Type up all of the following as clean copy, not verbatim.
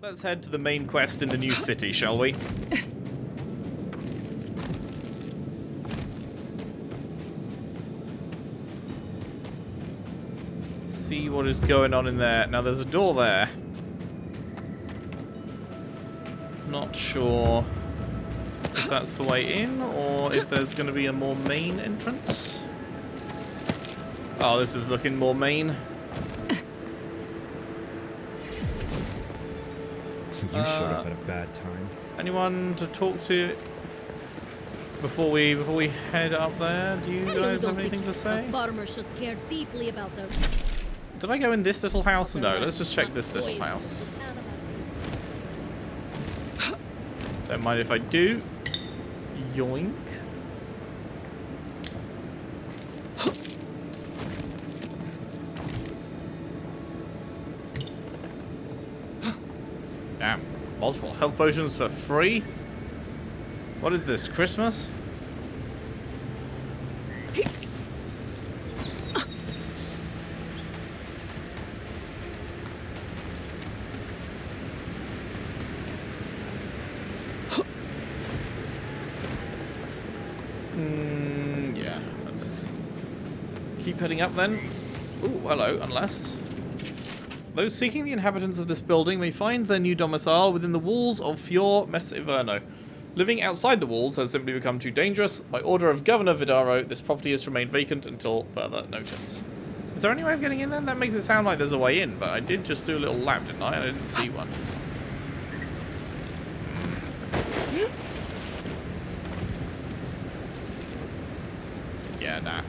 Let's head to the main quest in the new city, shall we? See what is going on in there. Now there's a door there. Not sure if that's the way in or if there's going to be a more main entrance. Oh, this is looking more main. You showed up at a bad time. Anyone to talk to before we head up there? Do you guys have anything to say? Farmers should care deeply about their. Did I go in this little house? No, let's just check this little house. Don't mind if I do. Yoink. Damn. Multiple health potions for free? What is this, Christmas? Yeah, let's keep heading up then. Ooh, hello, unless... Those seeking the inhabitants of this building may find their new domicile within the walls of Fior, Ivèrno. Living outside the walls has simply become too dangerous. By order of Governor Vidaro, this property is to remain vacant until further notice. Is there any way of getting in there? That makes it sound like there's a way in, but I did just do a little lap, didn't I? I didn't see one. Yeah, nah.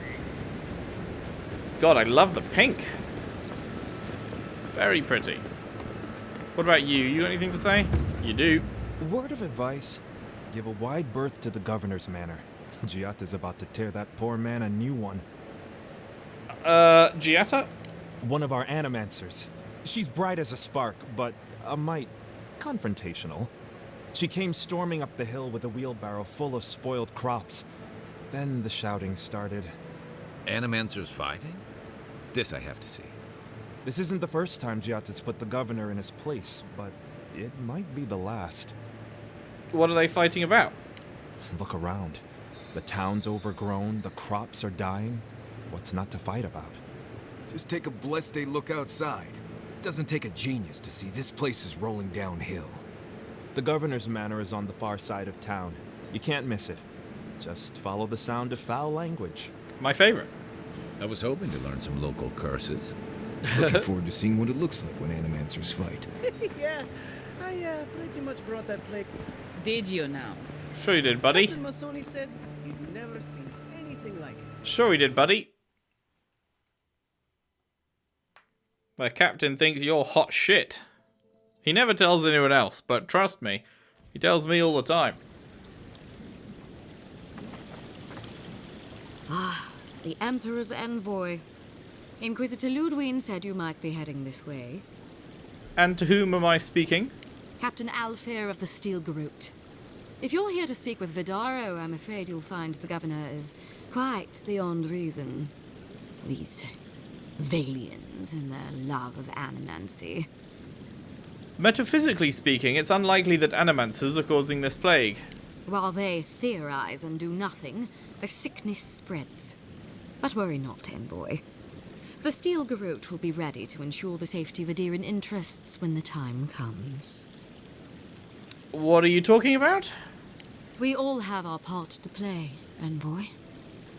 God, I love the pink. Very pretty. What about you? You got anything to say? You do. Word of advice: give a wide berth to the governor's manor. Giatta's about to tear that poor man a new one. Giatta? One of our animancers. She's bright as a spark, but a mite confrontational. She came storming up the hill with a wheelbarrow full of spoiled crops. Then the shouting started. Animancers fighting? This I have to see. This isn't the first time Giatta's put the governor in his place, but it might be the last. What are they fighting about? Look around. The town's overgrown, the crops are dying. What's not to fight about? Just take a blessed day look outside. It doesn't take a genius to see this place is rolling downhill. The governor's manor is on the far side of town. You can't miss it. Just follow the sound of foul language. My favorite. I was hoping to learn some local curses. Looking forward to seeing what it looks like when animancers fight. Yeah, I pretty much brought that plague. Did you now? Sure you did, buddy. Captain Masoni said he'd never seen anything like it. Sure he did, buddy. The captain thinks you're hot shit. He never tells anyone else, but trust me, he tells me all the time. Ah, the Emperor's envoy. Inquisitor Ludwig said you might be heading this way. And to whom am I speaking? Captain Alfair of the Steel Garrote. If you're here to speak with Vidaro, I'm afraid you'll find the governor is quite beyond reason. These Valians and their love of animancy. Metaphysically speaking, it's unlikely that animancers are causing this plague. While they theorize and do nothing, the sickness spreads. But worry not, envoy. The Steel Garrote will be ready to ensure the safety of Adirian interests when the time comes. What are you talking about? We all have our part to play, envoy.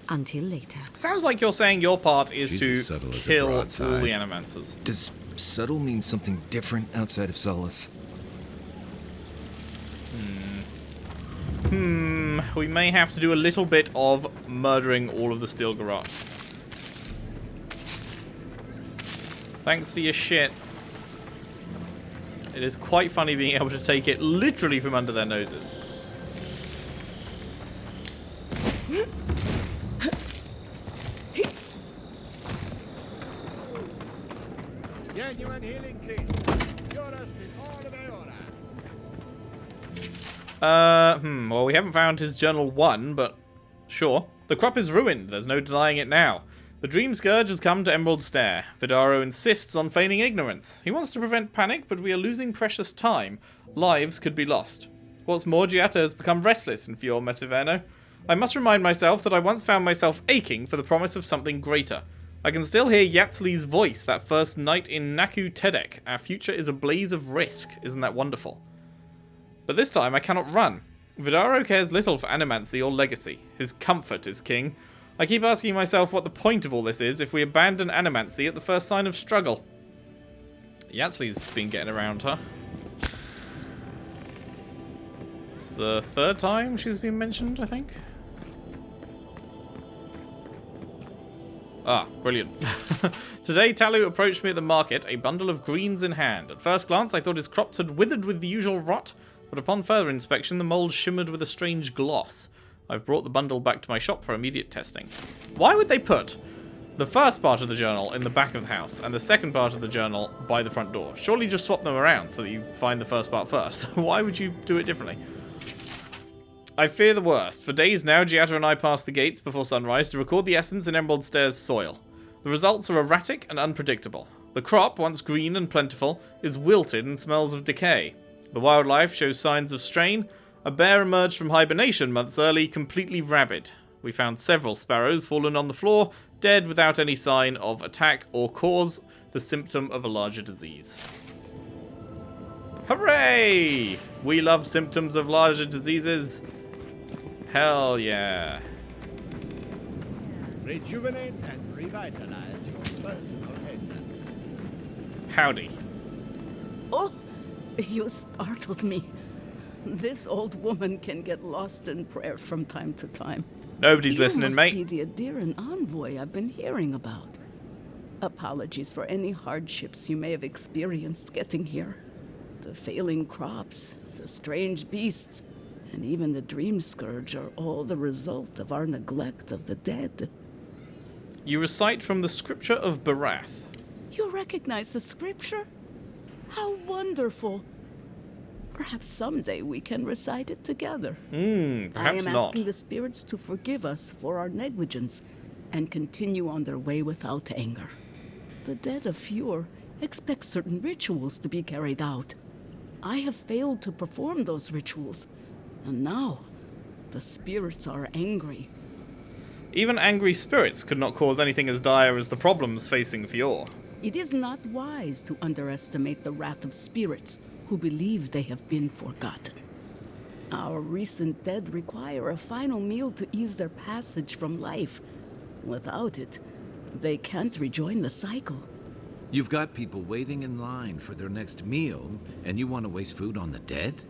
Until later. Sounds like you're saying your part is She's to as subtle as a kill all broadside. the animancers. Does subtle mean something different outside of Solace? We may have to do a little bit of murdering all of the Steel Garrote. Thanks for your shit. It is quite funny being able to take it literally from under their noses. Genuine healing priest. Purest in all of Eora. Well, we haven't found his journal 1, but sure. The crop is ruined. There's no denying it now. The Dream Scourge has come to Emerald Stair. Vidaro insists on feigning ignorance. He wants to prevent panic, but we are losing precious time. Lives could be lost. What's more, Giatta has become restless in Fior Ivèrno. I must remind myself that I once found myself aching for the promise of something greater. I can still hear Yatzli's voice that first night in Naku Tedek. Our future is a blaze of risk. Isn't that wonderful? But this time I cannot run. Vidaro cares little for animancy or legacy. His comfort is king. I keep asking myself what the point of all this is if we abandon animancy at the first sign of struggle. Yatzli's been getting around her. It's the third time she's been mentioned, I think. Ah, brilliant. Today, Talu approached me at the market, a bundle of greens in hand. At first glance, I thought his crops had withered with the usual rot, but upon further inspection, the mold shimmered with a strange gloss. I've brought the bundle back to my shop for immediate testing. Why would they put the first part of the journal in the back of the house and the second part of the journal by the front door? Surely just swap them around so that you find the first part first. Why would you do it differently? I fear the worst. For days now, Giatta and I passed the gates before sunrise to record the essence in Emerald Stair's soil. The results are erratic and unpredictable. The crop, once green and plentiful, is wilted and smells of decay. The wildlife shows signs of strain. A bear emerged from hibernation months early, completely rabid. We found several sparrows fallen on the floor, dead without any sign of attack or cause, the symptom of a larger disease. Hooray! We love symptoms of larger diseases. Hell yeah. Rejuvenate and revitalize your personal essence. Howdy. Oh, you startled me. This old woman can get lost in prayer from time to time. Nobody's listening, You mate. must be the Adiran envoy I've been hearing about. Apologies for any hardships you may have experienced getting here. The failing crops, the strange beasts, and even the Dream Scourge are all the result of our neglect of the dead. You recite from the scripture of Barath. You recognize the scripture? How wonderful! Perhaps someday we can recite it together. Perhaps I am not. asking the spirits to forgive us for our negligence and continue on their way without anger. The dead of Fior expect certain rituals to be carried out. I have failed to perform those rituals, and now the spirits are angry. Even angry spirits could not cause anything as dire as the problems facing Fior. It is not wise to underestimate the wrath of spirits who believe they have been forgotten. Our recent dead require a final meal to ease their passage from life. Without it, they can't rejoin the cycle. You've got people waiting in line for their next meal, and you want to waste food on the dead?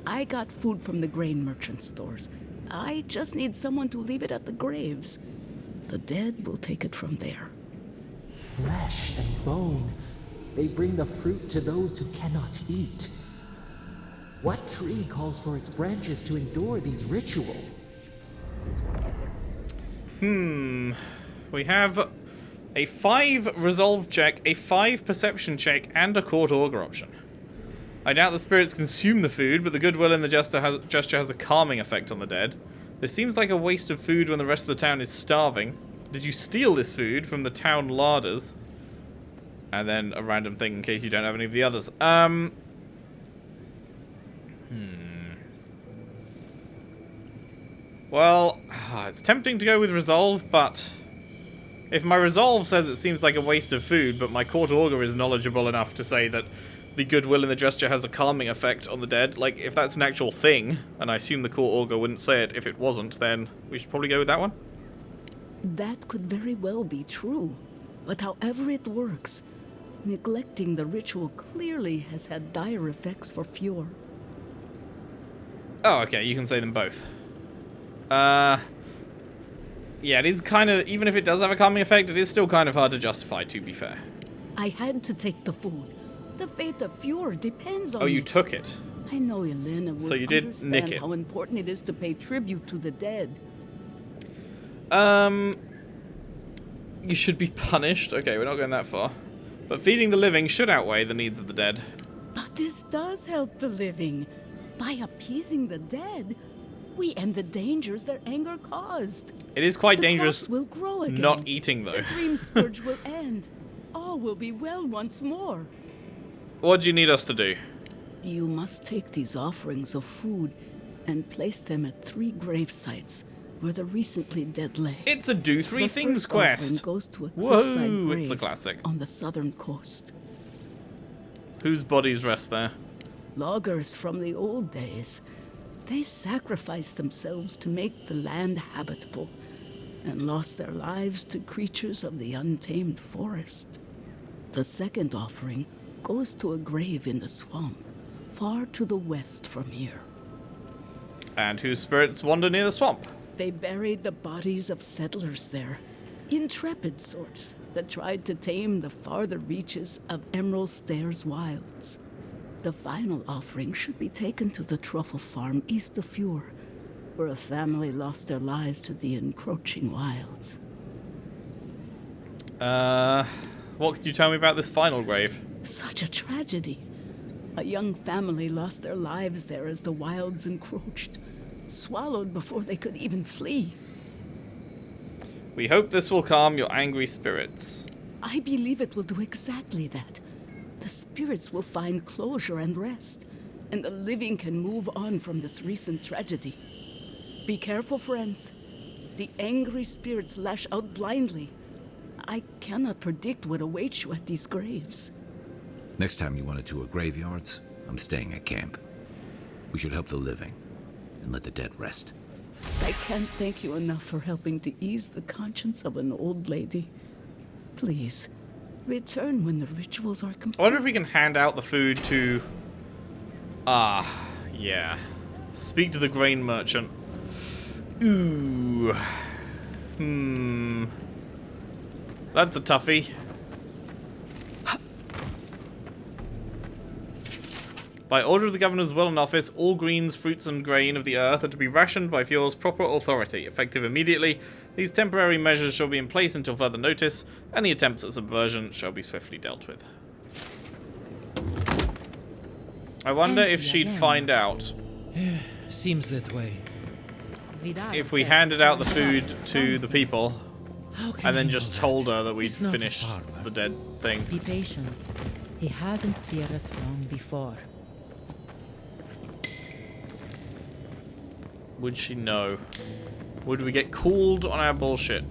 I got food from the grain merchant stores. I just need someone to leave it at the graves. The dead will take it from there. Flesh and bone. They bring the fruit to those who cannot eat. What tree calls for its branches to endure these rituals? We have a 5 resolve check, a 5 perception check, and a court augur option. I doubt the spirits consume the food, but the goodwill in the gesture has a calming effect on the dead. This seems like a waste of food when the rest of the town is starving. Did you steal this food from the town larders? And then a random thing in case you don't have any of the others. Well, it's tempting to go with resolve, but if my resolve says it seems like a waste of food, but my court augur is knowledgeable enough to say that the goodwill in the gesture has a calming effect on the dead, like if that's an actual thing, and I assume the court augur wouldn't say it if it wasn't, then we should probably go with that one. That could very well be true. But however it works, neglecting the ritual clearly has had dire effects for Fior. Oh, okay, you can say them both. Yeah, it is kind of, even if it does have a calming effect, it is still kind of hard to justify, to be fair. I had to take the food. The fate of Fior depends on Oh, you it. took it. I know Elena will So you did understand nick it. how important it is to pay tribute to the dead. You should be punished. Okay, we're not going that far. But feeding the living should outweigh the needs of the dead. But this does help the living. By appeasing the dead, we end the dangers their anger caused. It is quite The dangerous crops will grow again. not eating, though. The dream scourge will end. All will be well once more. What do you need us to do? You must take these offerings of food and place them at 3 grave sites where the recently dead lay. It's a do 3 The things first offering quest. goes to a Whoa, cliffside it's grave a classic. on the southern coast. Whose bodies rest there? Loggers from the old days. They sacrificed themselves to make the land habitable and lost their lives to creatures of the untamed forest. The second offering goes to a grave in the swamp, far to the west from here. And whose spirits wander near the swamp? They buried the bodies of settlers there, intrepid sorts that tried to tame the farther reaches of Emerald Stairs wilds. The final offering should be taken to the truffle farm east of Fior, where a family lost their lives to the encroaching wilds. What could you tell me about this final grave? Such a tragedy. A young family lost their lives there as the wilds encroached, swallowed before they could even flee. We hope this will calm your angry spirits. I believe it will do exactly that. The spirits will find closure and rest, and the living can move on from this recent tragedy. Be careful, friends. The angry spirits lash out blindly. I cannot predict what awaits you at these graves. Next time you want to tour graveyards, I'm staying at camp. We should help the living and let the dead rest. I can't thank you enough for helping to ease the conscience of an old lady. Please, return when the rituals are complete. I wonder if we can hand out the food to... yeah. Speak to the grain merchant. Ooh. That's a toughie. By order of the Governor's will and office, all greens, fruits, and grain of the earth are to be rationed by Fior's proper authority, effective immediately. These temporary measures shall be in place until further notice. Any attempts at subversion shall be swiftly dealt with. I wonder if she'd find out Seems that way. if we handed out the food to the people and then just told her that we'd He's not finished far, the dead thing. Be patient. He hasn't steered us wrong before. Would she know? Would we get called on our bullshit?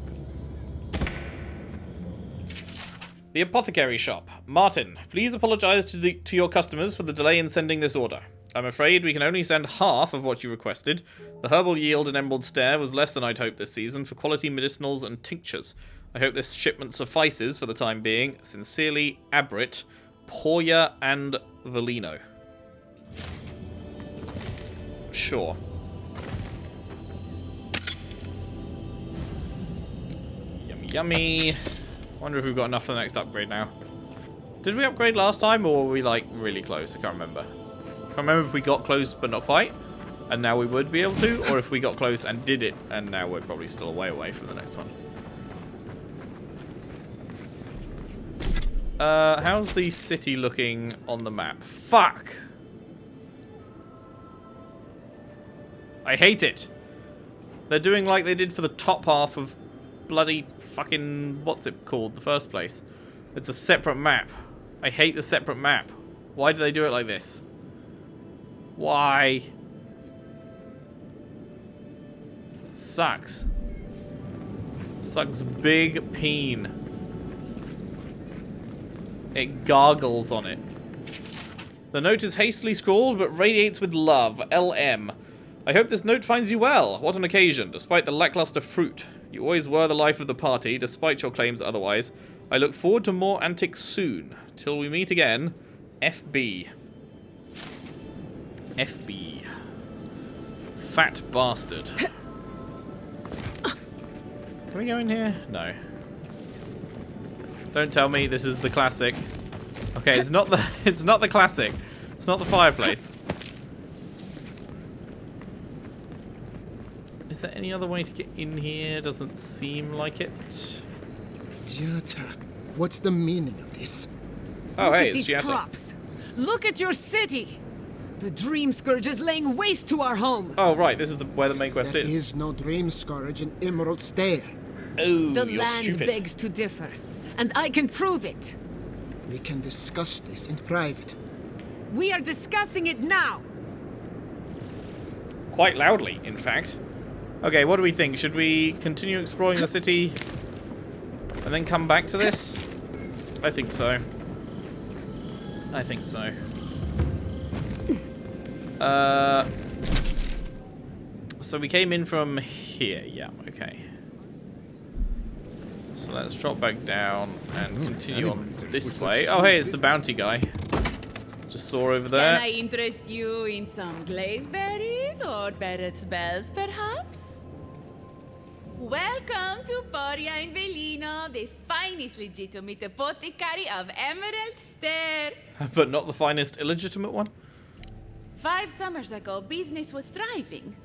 The apothecary shop. Martin, please apologize to your customers for the delay in sending this order. I'm afraid we can only send half of what you requested. The herbal yield in Emerald Stair was less than I'd hoped this season for quality medicinals and tinctures. I hope this shipment suffices for the time being. Sincerely, Abrit, Poya, and Velino. Sure. Yummy, yummy. Wonder if we've got enough for the next upgrade now. Did we upgrade last time, or were we, like, really close? I can't remember. I can't remember if we got close but not quite, and now we would be able to, or if we got close and did it, and now we're probably still way away from the next one. How's the city looking on the map? Fuck! I hate it. They're doing like they did for the top half of bloody fucking... what's it called? The first place. It's a separate map. I hate the separate map. Why do they do it like this? Why? It sucks. Sucks big peen. It gargles on it. The note is hastily scrawled, but radiates with love. LM. I hope this note finds you well. What an occasion, despite the lackluster fruit. You always were the life of the party, despite your claims otherwise. I look forward to more antics soon. Till we meet again, FB. FB. Fat bastard. Can we go in here? No. Don't tell me this is the classic. Okay, it's not the classic. It's not the fireplace. Is there any other way to get in here? Doesn't seem like it. Jutta, what's the meaning of this? Oh, Look hey, at it's these Gietta. crops. Look at your city. The Dream Scourge is laying waste to our home! Oh, right, this is where the main quest There is. is no Dream Scourge in Emerald Stair. Oh, The you're land stupid. begs to differ, and I can prove it. We can discuss this in private. We are discussing it now! Quite loudly, in fact. Okay, what do we think? Should we continue exploring the city and then come back to this? I think so. I think so. So we came in from here. Yeah, okay. So let's drop back down and continue on this way. Oh, hey, it's the bounty guy. Just saw over there. Can I interest you in some glaveberries or Barrett's bells, perhaps? Welcome to Poria in Velino, the finest legitimate apothecary of Emerald Stair. But not the finest illegitimate one? 5 summers ago, business was thriving.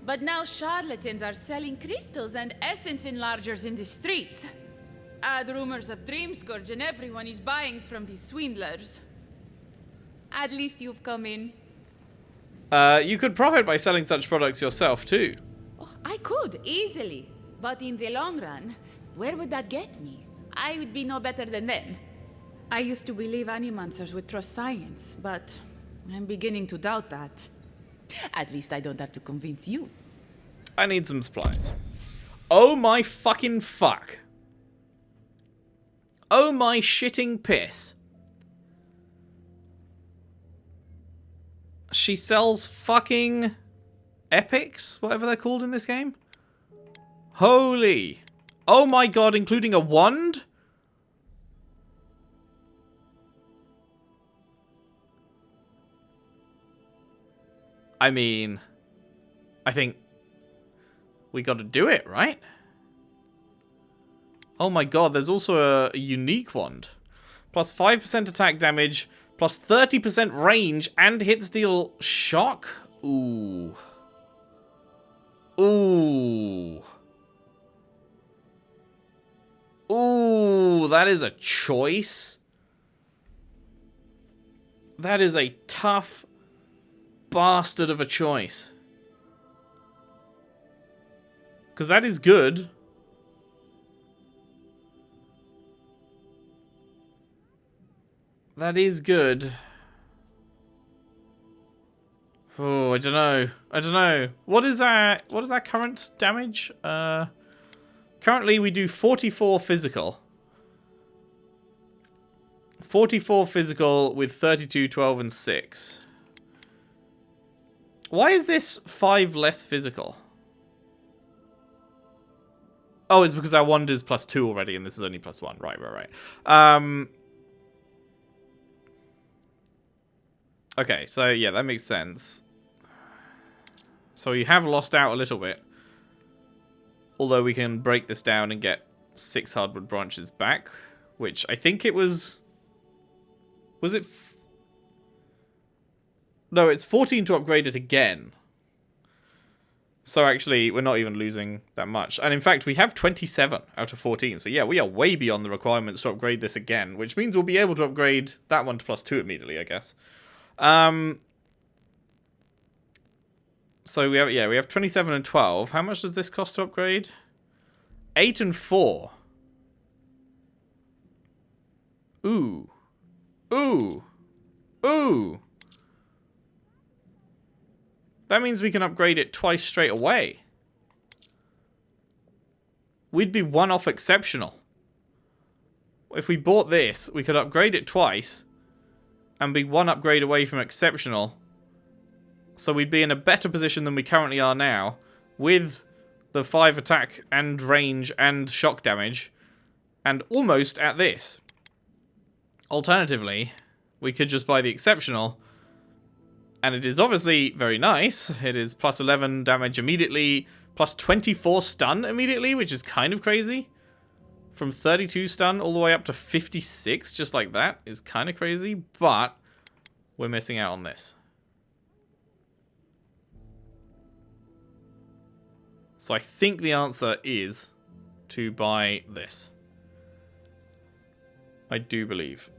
But now charlatans are selling crystals and essence enlargers in the streets. Add rumors of Dream Scourge and everyone is buying from these swindlers. At least you've come in. You could profit by selling such products yourself, too. Oh, I could, easily. But in the long run, where would that get me? I would be no better than them. I used to believe animancers would trust science, but I'm beginning to doubt that. At least I don't have to convince you. I need some supplies. Oh my fucking fuck. Oh my shitting piss. She sells fucking epics, whatever they're called in this game. Holy. Oh my god, including a wand? I mean, I think we got to do it, right? Oh my god, there's also a unique wand. Plus 5% attack damage, plus 30% range, and hits deal shock? Ooh. Ooh. Ooh, that is a choice. That is a tough bastard of a choice. Because that is good. That is good. Oh, I don't know. I don't know. What is our current damage? Currently we do 44 physical. 44 physical with 32, 12, and 6. Why is this 5 less physical? Oh, it's because our wand is +2 already, and this is only +1. Right. Okay, so yeah, that makes sense. So you have lost out a little bit. Although we can break this down and get 6 hardwood branches back. Which I think it was... Was it... No, it's 14 to upgrade it again. So actually, we're not even losing that much. And in fact, we have 27 out of 14. So yeah, we are way beyond the requirements to upgrade this again. Which means we'll be able to upgrade that one to +2 immediately, I guess. So we have 27 and 12. How much does this cost to upgrade? 8 and 4. Ooh. Ooh. Ooh. That means we can upgrade it twice straight away. We'd be 1 off exceptional. If we bought this, we could upgrade it twice and be 1 upgrade away from exceptional. So we'd be in a better position than we currently are now with the 5 attack and range and shock damage and almost at this. Alternatively, we could just buy the exceptional, and it is obviously very nice. It is plus 11 damage immediately, plus 24 stun immediately, which is kind of crazy. From 32 stun all the way up to 56, just like that, is kind of crazy, but we're missing out on this. So I think the answer is to buy this. I do believe.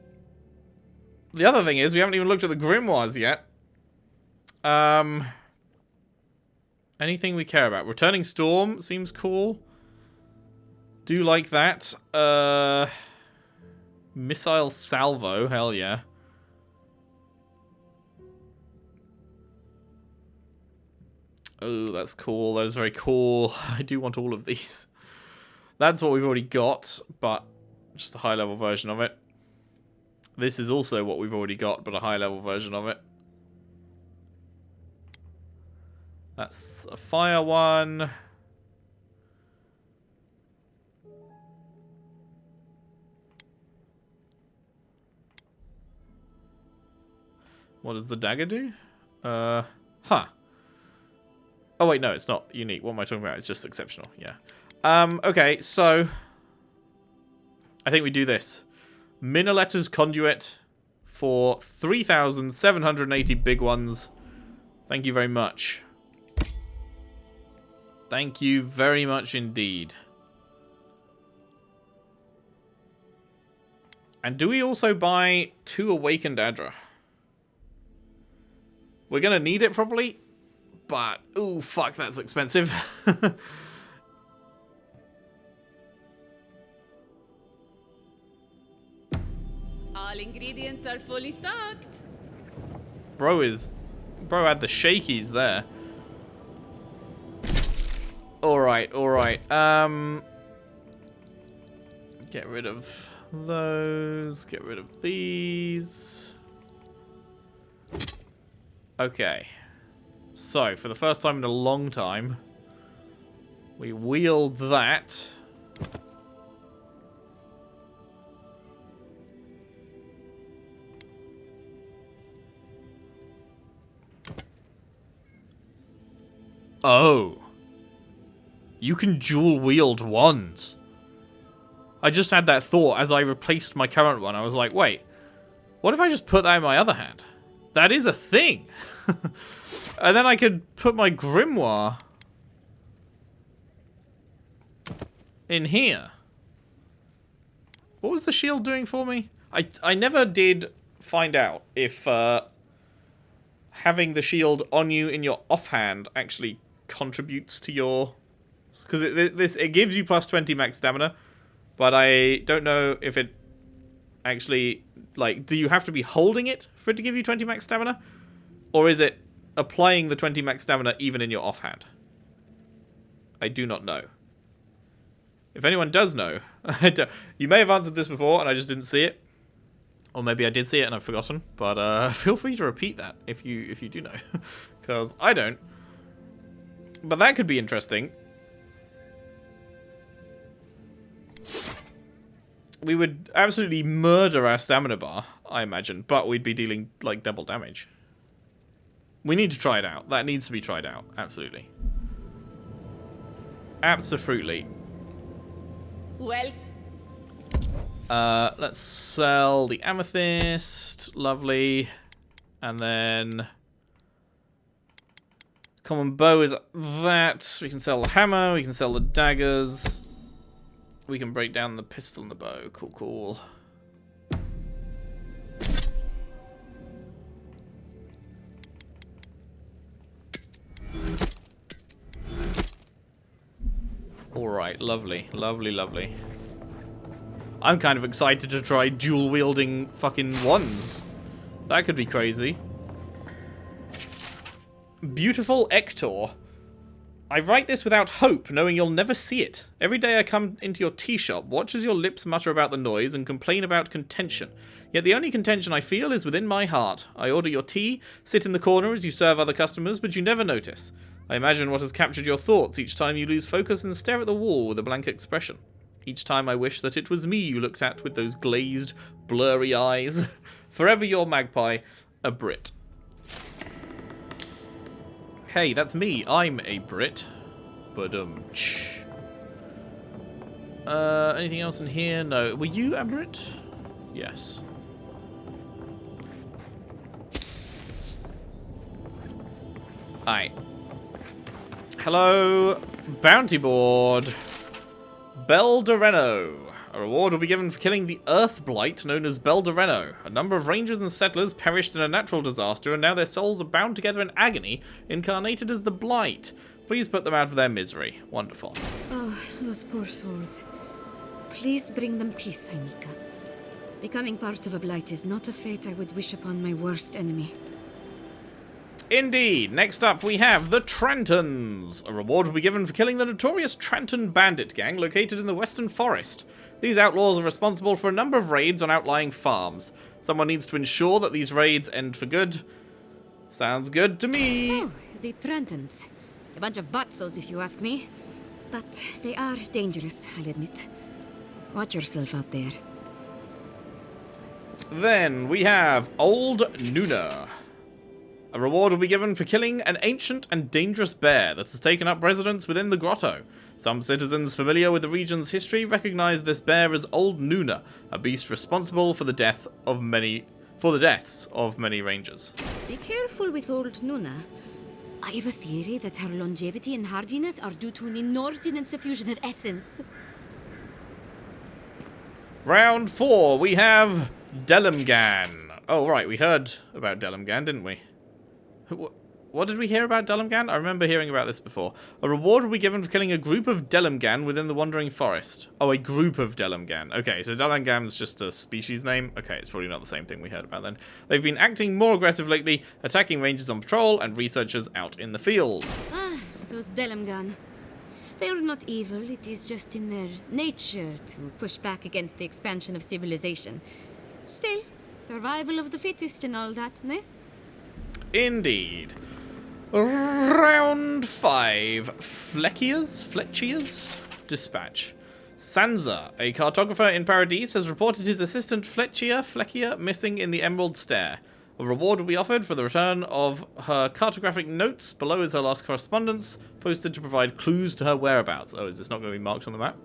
The other thing is, we haven't even looked at the grimoires yet. Anything we care about? Returning Storm seems cool. Do like that. Missile Salvo, hell yeah. Oh, that's cool. That is very cool. I do want all of these. That's what we've already got, but just a high-level version of it. This is also what we've already got, but a high-level version of it. That's a fire one. What does the dagger do? Huh. Oh wait, no, it's not unique. What am I talking about? It's just exceptional, yeah. Okay, so I think we do this. Minoletter's Conduit for 3,780 big ones. Thank you very much. Thank you very much indeed. And do we also buy 2 Awakened Adra? We're gonna need it probably, but ooh, fuck, that's expensive. All ingredients are fully stocked. Bro had the shakies there. Alright, alright. Get rid of those. Get rid of these. Okay. So, for the first time in a long time, we wield that. Oh. You can dual wield wands. I just had that thought as I replaced my current one. I was like, wait, what if I just put that in my other hand? That is a thing. And then I could put my grimoire in here. What was the shield doing for me? I never did find out if having the shield on you in your offhand actually contributes to your... Because it gives you plus 20 max stamina, but I don't know if it actually... Like, do you have to be holding it for it to give you 20 max stamina? Or is it applying the 20 max stamina even in your offhand? I do not know. If anyone does know, you may have answered this before and I just didn't see it. Or maybe I did see it and I've forgotten. But feel free to repeat that if you do know. Because I don't. But that could be interesting. We would absolutely murder our stamina bar, I imagine, but we'd be dealing, like, double damage. We need to try it out. That needs to be tried out. Absolutely. Absolutely. Well. Let's sell the amethyst. Lovely. And then... common bow is that. We can sell the hammer. We can sell the daggers. We can break down the pistol and the bow. Cool, cool. Alright, lovely. Lovely, lovely. I'm kind of excited to try dual-wielding fucking wands. That could be crazy. Beautiful Ector. I write this without hope, knowing you'll never see it. Every day I come into your tea shop, watch as your lips mutter about the noise and complain about contention. Yet the only contention I feel is within my heart. I order your tea, sit in the corner as you serve other customers, but you never notice. I imagine what has captured your thoughts each time you lose focus and stare at the wall with a blank expression. Each time I wish that it was me you looked at with those glazed, blurry eyes. Forever your magpie, a Brit. Hey, that's me. I'm a Brit. Badum-tsh. Anything else in here? No. Were you a Brit? Yes. Aye. Hello, bounty board. Beldereno. A reward will be given for killing the Earth Blight known as Ivèrno. A number of rangers and settlers perished in a natural disaster, and now their souls are bound together in agony, incarnated as the Blight. Please put them out of their misery. Wonderful. Oh, those poor souls. Please bring them peace, Aimika. Becoming part of a Blight is not a fate I would wish upon my worst enemy. Indeed. Next up, we have the Trentons. A reward will be given for killing the notorious Trenton bandit gang located in the Western Forest. These outlaws are responsible for a number of raids on outlying farms. Someone needs to ensure that these raids end for good. Sounds good to me. Oh, the Trentons. A bunch of butzos, if you ask me. But they are dangerous, I'll admit. Watch yourself out there. Then we have Old Nuna. A reward will be given for killing an ancient and dangerous bear that has taken up residence within the grotto. Some citizens familiar with the region's history recognize this bear as Old Nuna, a beast responsible for the deaths of many rangers. Be careful with Old Nuna. I have a theory that her longevity and hardiness are due to an inordinate suffusion of essence. Round 4, we have Delimgan. Oh, right, we heard about Delimgan, didn't we? What did we hear about Delimgan? I remember hearing about this before. A reward will be given for killing a group of Delimgan within the Wandering Forest. Oh, a group of Delimgan. Okay, so Delimgan's just a species name. Okay, it's probably not the same thing we heard about then. They've been acting more aggressive lately, attacking rangers on patrol and researchers out in the field. Ah, those Delimgan. They are not evil, it is just in their nature to push back against the expansion of civilization. Still, survival of the fittest and all that, ne? Indeed. Round 5. Fletchia's dispatch. Sansa, a cartographer in Paradise, has reported his assistant Fletchia missing in the Emerald Stair. A reward will be offered for the return of her cartographic notes. Below is her last correspondence, posted to provide clues to her whereabouts. Oh, is this not going to be marked on the map?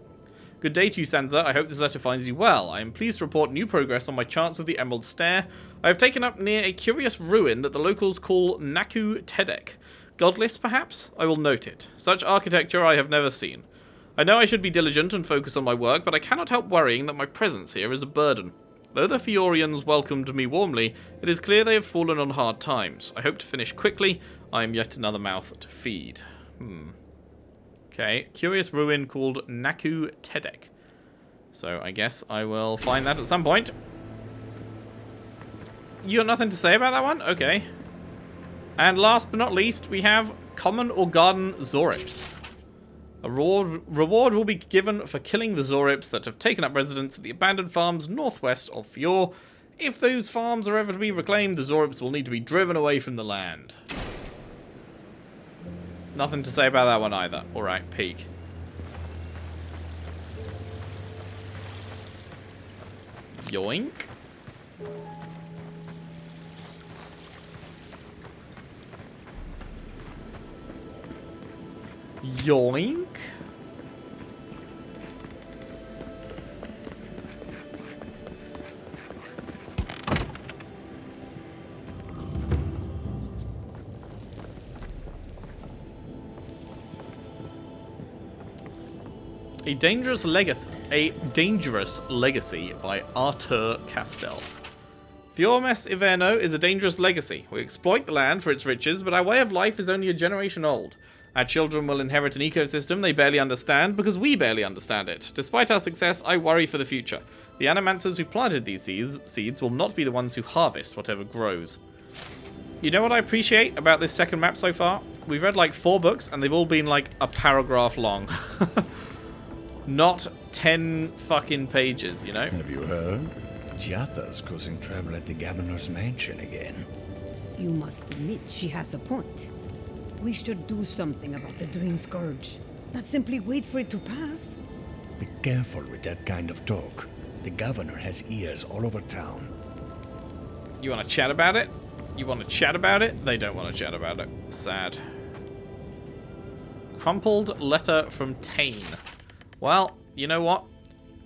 Good day to you, Sansa. I hope this letter finds you well. I am pleased to report new progress on my charts of the Emerald Stair. I have taken up near a curious ruin that the locals call Naku Tedek. Godless, perhaps? I will note it. Such architecture I have never seen. I know I should be diligent and focus on my work, but I cannot help worrying that my presence here is a burden. Though the Fiorians welcomed me warmly, it is clear they have fallen on hard times. I hope to finish quickly. I am yet another mouth to feed. Okay, curious ruin called Naku Tedek. So I guess I will find that at some point. You got nothing to say about that one? Okay. And last but not least, we have Common or Garden Zorips. A reward will be given for killing the Zorips that have taken up residence at the abandoned farms northwest of Fior. If those farms are ever to be reclaimed, the Zorips will need to be driven away from the land. Nothing to say about that one either. Alright, peek. Yoink. Yoink. A Dangerous Legacy by Arthur Castell. Fiormes Ivèrno is a dangerous legacy. We exploit the land for its riches, but our way of life is only a generation old. Our children will inherit an ecosystem they barely understand because we barely understand it. Despite our success, I worry for the future. The animancers who planted these seeds will not be the ones who harvest whatever grows. You know what I appreciate about this second map so far? We've read like 4 books and they've all been like a paragraph long. Not 10 fucking pages, you know? Have you heard? Giata's causing trouble at the governor's mansion again. You must admit she has a point. We should do something about the Dream Scourge. Not simply wait for it to pass. Be careful with that kind of talk. The governor has ears all over town. You want to chat about it? You want to chat about it? They don't want to chat about it. Sad. Crumpled letter from Tane. Well, you know what?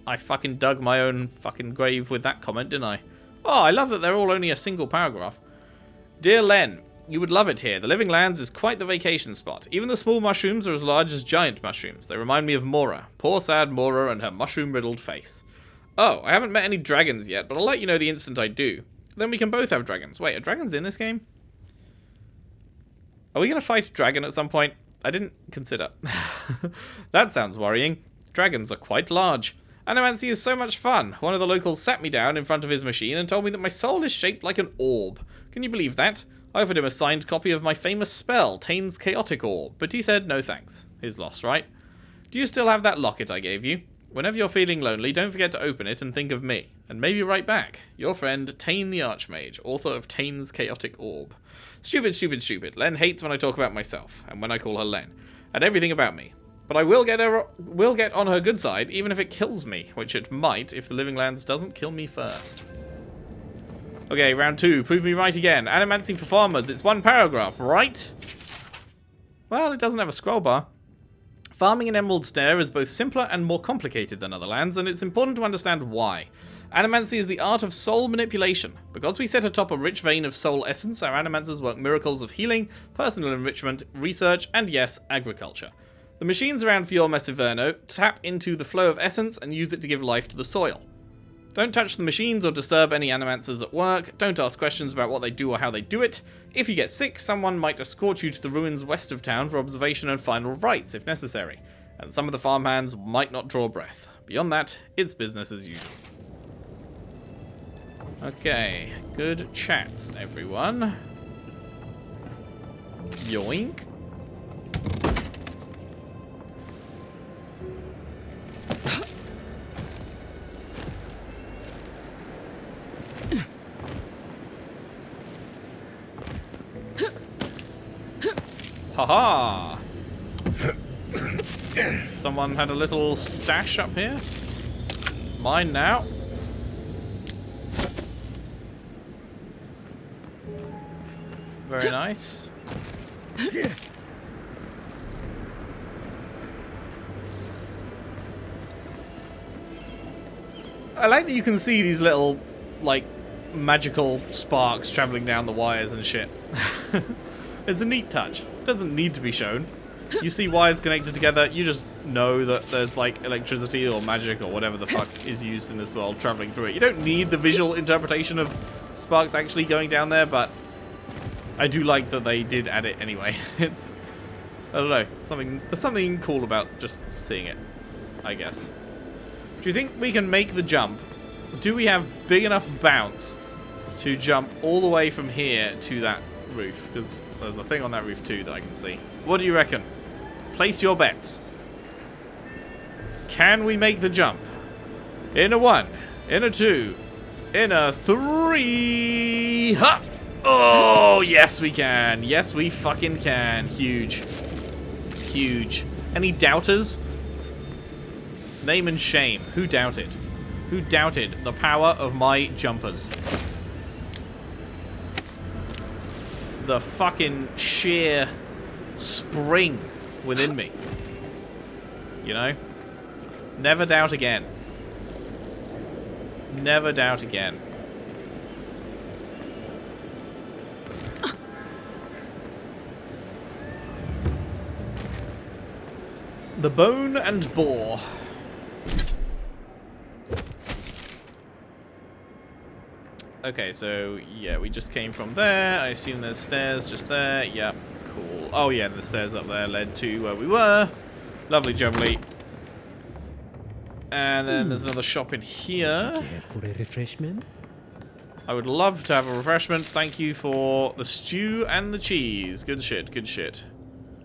I fucking dug my own fucking grave with that comment, didn't I? Oh, I love that they're all only a single paragraph. Dear Len, you would love it here. The Living Lands is quite the vacation spot. Even the small mushrooms are as large as giant mushrooms. They remind me of Mora. Poor sad Mora and her mushroom-riddled face. Oh, I haven't met any dragons yet, but I'll let you know the instant I do. Then we can both have dragons. Wait, are dragons in this game? Are we going to fight a dragon at some point? I didn't consider. That sounds worrying. Dragons are quite large. Animancy is so much fun. One of the locals sat me down in front of his machine and told me that my soul is shaped like an orb. Can you believe that? I offered him a signed copy of my famous spell, Tane's Chaotic Orb, but he said no thanks. His loss, right? Do you still have that locket I gave you? Whenever you're feeling lonely, don't forget to open it and think of me. And maybe write back. Your friend, Tane the Archmage, author of Tane's Chaotic Orb. Stupid, stupid, stupid. Len hates when I talk about myself, and when I call her Len, and everything about me. But I will get on her good side, even if it kills me, which it might if the Living Lands doesn't kill me first. Okay, round 2. Prove me right again. Animancy for farmers. It's one paragraph, right? Well, it doesn't have a scroll bar. Farming in Emerald Stair is both simpler and more complicated than other lands, and it's important to understand why. Animancy is the art of soul manipulation. Because we sit atop a rich vein of soul essence, our animancers work miracles of healing, personal enrichment, research, and yes, agriculture. The machines around Fior Ivèrno tap into the flow of essence and use it to give life to the soil. Don't touch the machines or disturb any animancers at work. Don't ask questions about what they do or how they do it. If you get sick, someone might escort you to the ruins west of town for observation and final rites if necessary. And some of the farmhands might not draw breath. Beyond that, it's business as usual. Okay, good chats, everyone. Yoink. Haha! Someone had a little stash up here. Mine now. Very nice. I like that you can see these little, like, magical sparks traveling down the wires and shit. It's a neat touch. Doesn't need to be shown. You see wires connected together, you just know that there's like electricity or magic or whatever the fuck is used in this world traveling through it. You don't need the visual interpretation of sparks actually going down there, but I do like that they did add it anyway. It's, I don't know, there's something cool about just seeing it, I guess. Do you think we can make the jump? Do we have big enough bounce to jump all the way from here to that roof? Because there's a thing on that roof too that I can see. What do you reckon? Place your bets. Can we make the jump? In a 1, in a 2, in a 3. Ha! Oh, yes we can. Yes, we fucking can. Huge. Huge. Any doubters? Name and shame. Who doubted? Who doubted the power of my jumpers? The fucking sheer spring within me. You know? Never doubt again. Never doubt again. The bone and boar. Okay, so yeah, we just came from there. I assume there's stairs just there. Yep, cool. Oh yeah, the stairs up there led to where we were. Lovely jubbly. And then there's another shop in here. Care for a refreshment? I would love to have a refreshment. Thank you for the stew and the cheese. Good shit, good shit.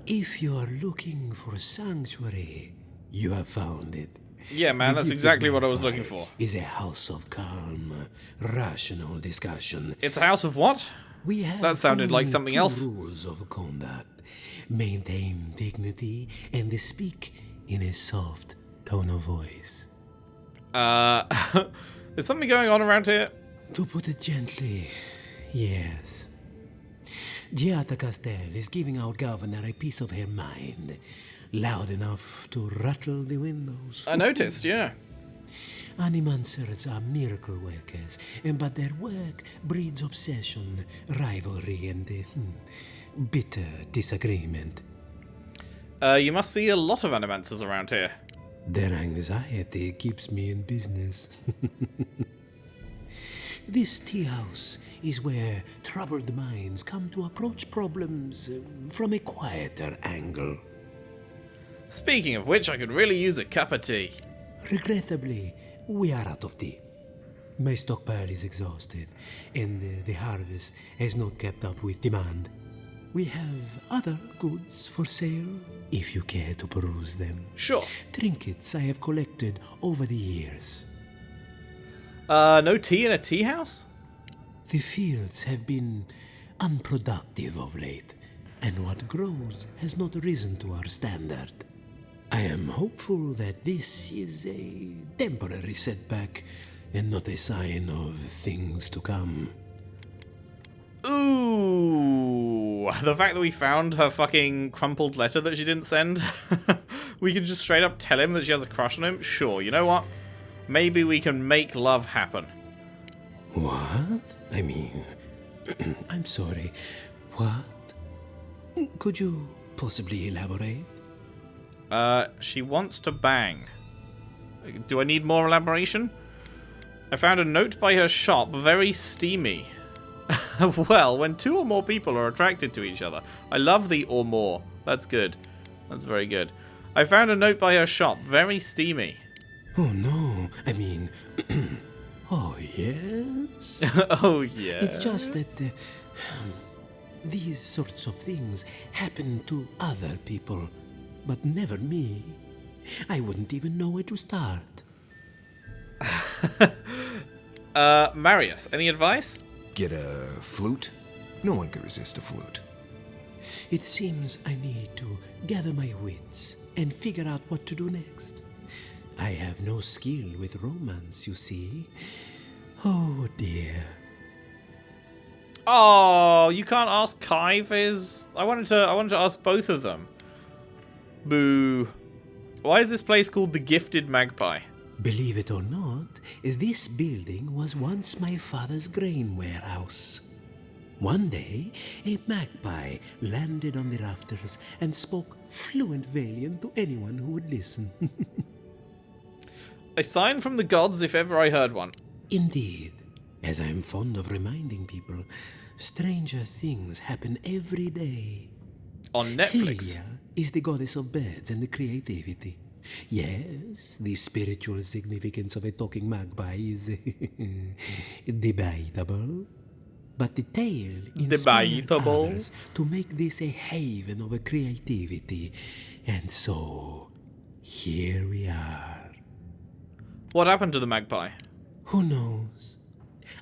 If you are looking for sanctuary, you have found it. Yeah, man, that's exactly what I was looking for. Is a house of calm, rational discussion. It's a house of what? We have that sounded like something else. Rules of conduct. Maintain dignity and speak in a soft tone of voice. Is something going on around here? To put it gently, yes. Giada Castel is giving our governor a piece of her mind. Loud enough to rattle the windows. I noticed, yeah. Animancers are miracle workers, but their work breeds obsession, rivalry, and bitter disagreement. You must see a lot of animancers around here. Their anxiety keeps me in business. This tea house is where troubled minds come to approach problems from a quieter angle. Speaking of which, I could really use a cup of tea. Regrettably, we are out of tea. My stockpile is exhausted, and the harvest has not kept up with demand. We have other goods for sale, if you care to peruse them. Sure. Trinkets I have collected over the years. No tea in a tea house? The fields have been unproductive of late, and what grows has not risen to our standard. I am hopeful that this is a temporary setback and not a sign of things to come. Ooh, the fact that we found her fucking crumpled letter that she didn't send. We can just straight up tell him that she has a crush on him. Sure, you know what? Maybe we can make love happen. What? I mean, I'm sorry. What? Could you possibly elaborate? She wants to bang. Do I need more elaboration? I found a note by her shop, very steamy. Well, when two or more people are attracted to each other. I love the or more. That's good. That's very good. I found a note by her shop, very steamy. Oh no, I mean... oh yes? Oh yes? It's just that these sorts of things happen to other people, but never me. I wouldn't even know where to start. Marius, any advice? Get a flute? No one can resist a flute. It seems I need to gather my wits and figure out what to do next. I have no skill with romance, you see. Oh dear. Oh, you can't ask Kai for his... I wanted to ask both of them. Boo. Why is this place called the Gifted Magpie? Believe it or not, this building was once my father's grain warehouse. One day, a magpie landed on the rafters and spoke fluent Valian to anyone who would listen. A sign from the gods if ever I heard one. Indeed. As I am fond of reminding people, stranger things happen every day. On Netflix. Helia is the goddess of birds and creativity. Yes, the spiritual significance of a talking magpie is debatable. But the tale inspired others to make this a haven of creativity. And so, here we are. What happened to the magpie? Who knows?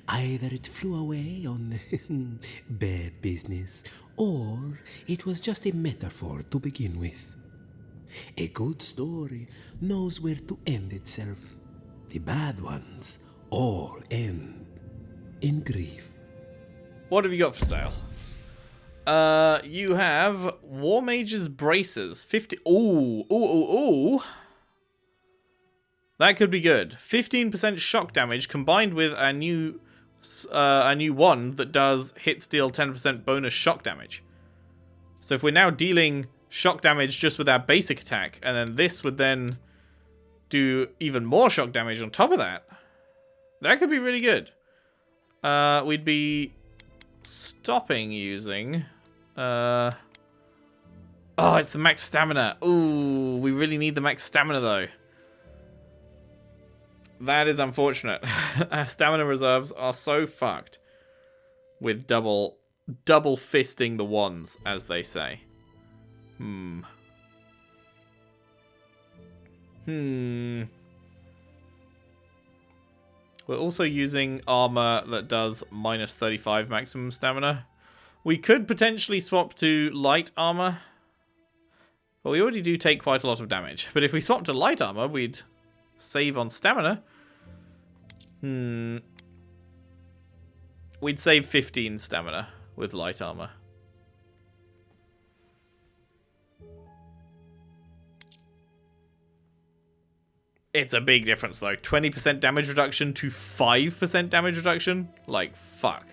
Either it flew away on bad business, or it was just a metaphor to begin with. A good story knows where to end itself. The bad ones all end in grief. What have you got for sale? You have War Mage's Braces. 50... Ooh. That could be good. 15% shock damage combined with a new wand that does hits deal 10% bonus shock damage. So if we're now dealing shock damage just with our basic attack, and then this would then do even more shock damage on top of that, that could be really good. We'd be stopping using... Oh, it's the max stamina. Ooh, we really need the max stamina though. That is unfortunate. Our stamina reserves are so fucked with double fisting the wands, as they say. We're also using armor that does minus 35 maximum stamina. We could potentially swap to light armor. But we already do take quite a lot of damage. But if we swap to light armor, we'd save on stamina. We'd save 15 stamina with light armor. It's a big difference though. 20% damage reduction to 5% damage reduction? Like, fuck.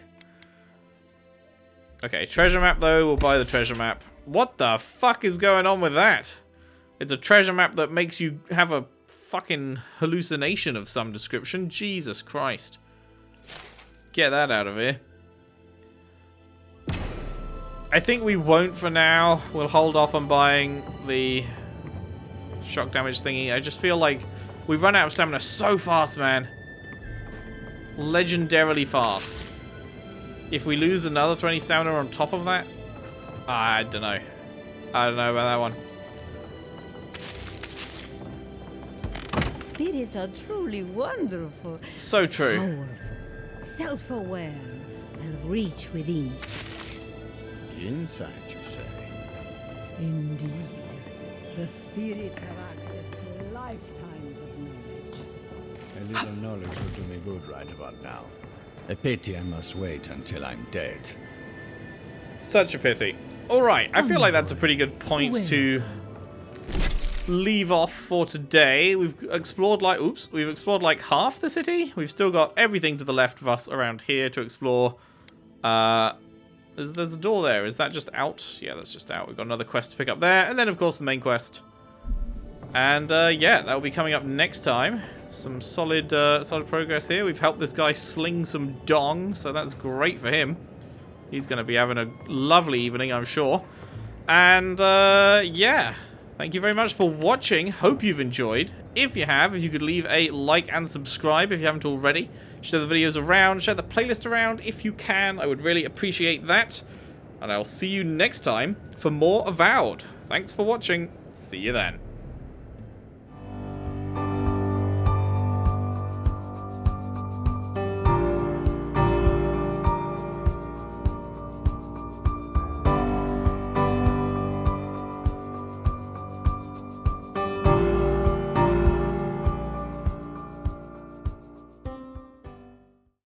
Okay, treasure map though. We'll buy the treasure map. What the fuck is going on with that? It's a treasure map that makes you have a fucking hallucination of some description. Jesus Christ. Get that out of here. I think we won't for now. We'll hold off on buying the shock damage thingy. I just feel like we run out of stamina so fast, man. Legendarily fast. If we lose another 20 stamina on top of that, I don't know. I don't know about that one. Spirits are truly wonderful. So true. Powerful, self-aware, and reach with insight. Insight, you say? Indeed. The spirits have access to lifetimes of knowledge. A little knowledge would do me good right about now. A pity I must wait until I'm dead. Such a pity. Alright, I feel like that's a pretty good point to leave off for today. We've explored like, we've explored like half the city. We've still got everything to the left of us around here to explore. There's a door there. Is that just out? Yeah, that's just out. We've got another quest to pick up there. And then, of course, the main quest. And, yeah, that will be coming up next time. Some solid progress here. We've helped this guy sling some dong, so that's great for him. He's going to be having a lovely evening, I'm sure. And, yeah. Thank you very much for watching. Hope you've enjoyed. If you have, if you could leave a like and subscribe if you haven't already. Share the videos around. Share the playlist around if you can. I would really appreciate that. And I'll see you next time for more Avowed. Thanks for watching. See you then.